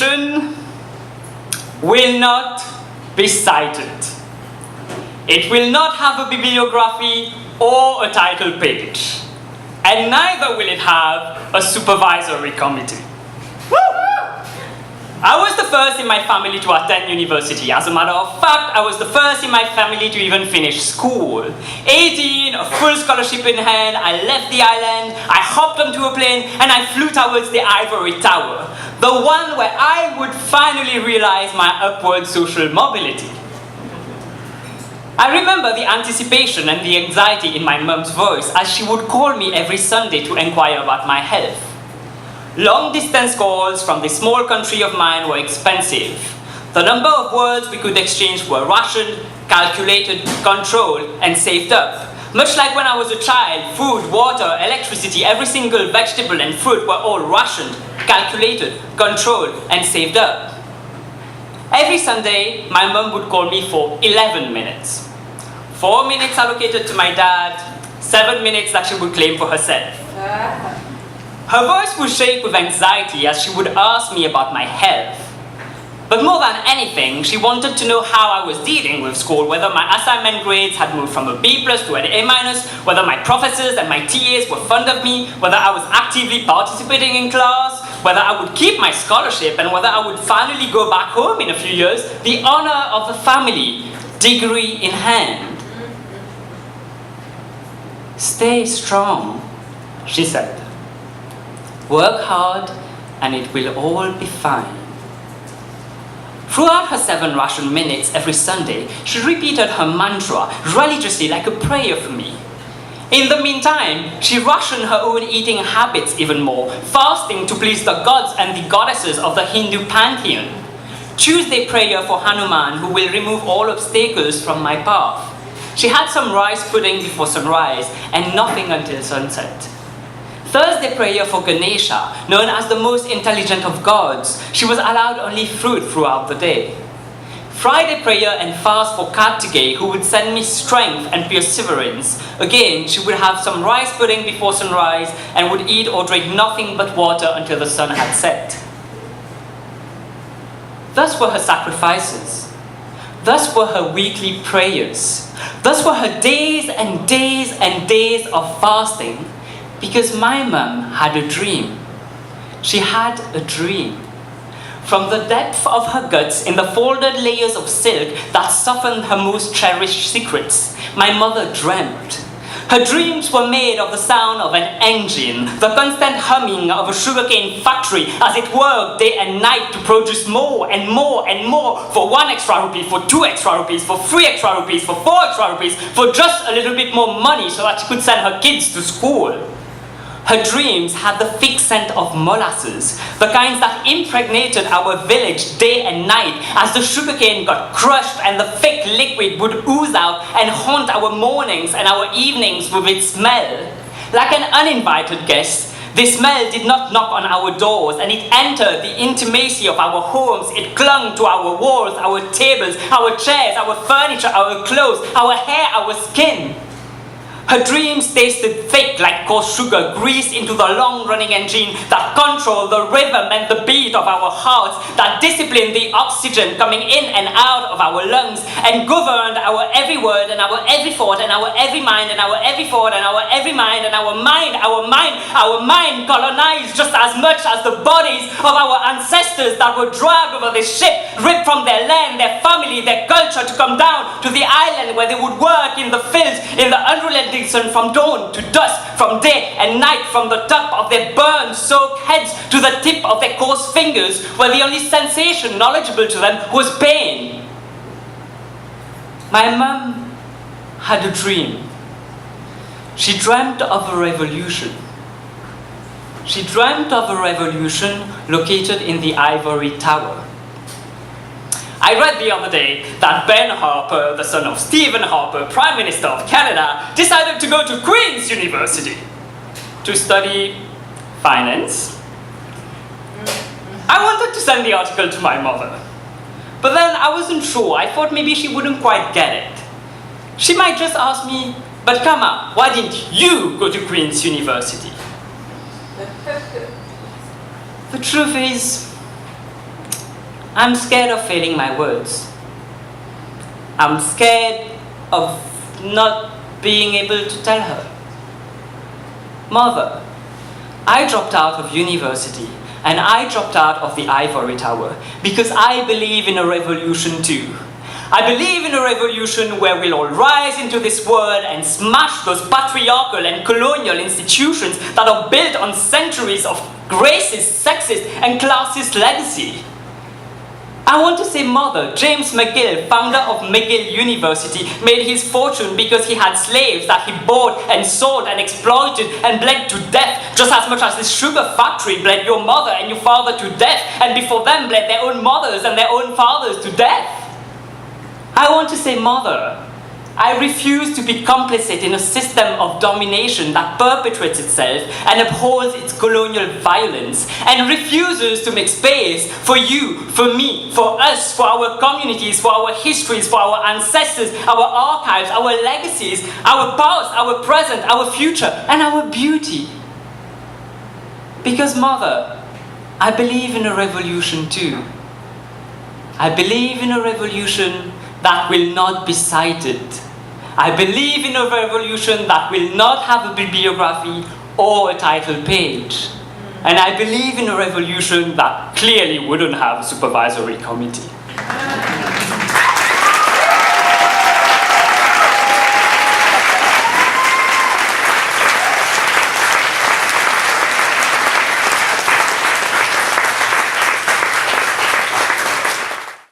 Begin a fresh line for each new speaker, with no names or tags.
revolution will not be cited. It will not have a bibliography or a title page. And neither will it have a supervisory committee. Woo! I was the first in my family to attend university. As a matter of fact, I was the first in my family to even finish school. 18, a full scholarship in hand, I left the island, I hopped onto a plane, and I flew towards the Ivory Tower. The one where I would finally realize my upward social mobility. I remember the anticipation and the anxiety in my mum's voice as she would call me every Sunday to inquire about my health. Long-distance calls from this small country of mine were expensive. The number of words we could exchange were rationed, calculated, controlled, and saved up. Much like when I was a child, food, water, electricity, every single vegetable and fruit were all rationed, calculated, controlled, and saved up. Every Sunday, my mum would call me for 11 minutes. 4 minutes allocated to my dad, 7 minutes that she would claim for herself. Her voice would shake with anxiety as she would ask me about my health. But more than anything, she wanted to know how I was dealing with school, whether my assignment grades had moved from a B+ to an A-, whether my professors and my TAs were fond of me, whether I was actively participating in class, whether I would keep my scholarship, and whether I would finally go back home in a few years, the honor of the family, degree in hand. Stay strong, she said. Work hard, and it will all be fine. Throughout her 7 ration minutes every Sunday, she repeated her mantra religiously like a prayer for me. In the meantime, she rationed her own eating habits even more, fasting to please the gods and the goddesses of the Hindu pantheon. Tuesday prayer for Hanuman, who will remove all obstacles from my path. She had some rice pudding before sunrise and nothing until sunset. Thursday prayer for Ganesha, known as the most intelligent of gods. She was allowed only fruit throughout the day. Friday prayer and fast for Kartikeya, who would send me strength and perseverance. Again, she would have some rice pudding before sunrise and would eat or drink nothing but water until the sun had set. Thus were her sacrifices. Thus were her weekly prayers. Thus were her days and days and days of fasting. Because my mum had a dream. She had a dream. From the depth of her guts, in the folded layers of silk that softened her most cherished secrets, my mother dreamt. Her dreams were made of the sound of an engine, the constant humming of a sugarcane factory as it worked day and night to produce more and more and more for 1 extra rupee, for 2 extra rupees, for 3 extra rupees, for 4 extra rupees, for just a little bit more money so that she could send her kids to school. Her dreams had the thick scent of molasses, the kinds that impregnated our village day and night as the sugarcane got crushed and the thick liquid would ooze out and haunt our mornings and our evenings with its smell. Like an uninvited guest, this smell did not knock on our doors, and it entered the intimacy of our homes. It clung to our walls, our tables, our chairs, our furniture, our clothes, our hair, our skin. Her dreams tasted thick like coarse sugar greased into the long-running engine that controlled the rhythm and the beat of our hearts, that disciplined the oxygen coming in and out of our lungs, and governed our every word and our every thought and our every mind and our every thought and our every mind and our mind colonized just as much as the bodies of our ancestors that were dragged over this ship, ripped from their land, their family, their culture to come down to the island where they would work in the fields, in the unrelenting sun from dawn to dusk, from day and night, from the top of their burned, soaked heads to the tip of their coarse fingers, where the only sensation knowledgeable to them was pain. My mum had a dream. She dreamt of a revolution. She dreamt of a revolution located in the Ivory Tower. I read the other day that Ben Harper, the son of Stephen Harper, Prime Minister of Canada, decided to go to Queen's University to study finance. I wanted to send the article to my mother, but then I wasn't sure. I thought maybe she wouldn't quite get it. She might just ask me, "But Kama, why didn't you go to Queen's University?" The truth is, I'm scared of failing my words. I'm scared of not being able to tell her, Mother, I dropped out of university and I dropped out of the ivory tower because I believe in a revolution too. I believe in a revolution where we'll all rise into this world and smash those patriarchal and colonial institutions that are built on centuries of racist, sexist, and classist legacy. I want to say, Mother, James McGill, founder of McGill University, made his fortune because he had slaves that he bought and sold and exploited and bled to death, just as much as this sugar factory bled your mother and your father to death, and before them bled their own mothers and their own fathers to death. I want to say, Mother, I refuse to be complicit in a system of domination that perpetuates itself and upholds its colonial violence and refuses to make space for you, for me, for us, for our communities, for our histories, for our ancestors, our archives, our legacies, our past, our present, our future, and our beauty. Because, Mother, I believe in a revolution too. I believe in a revolution that will not be cited. I believe in a revolution that will not have a bibliography or a title page. And I believe in a revolution that clearly wouldn't have a supervisory committee.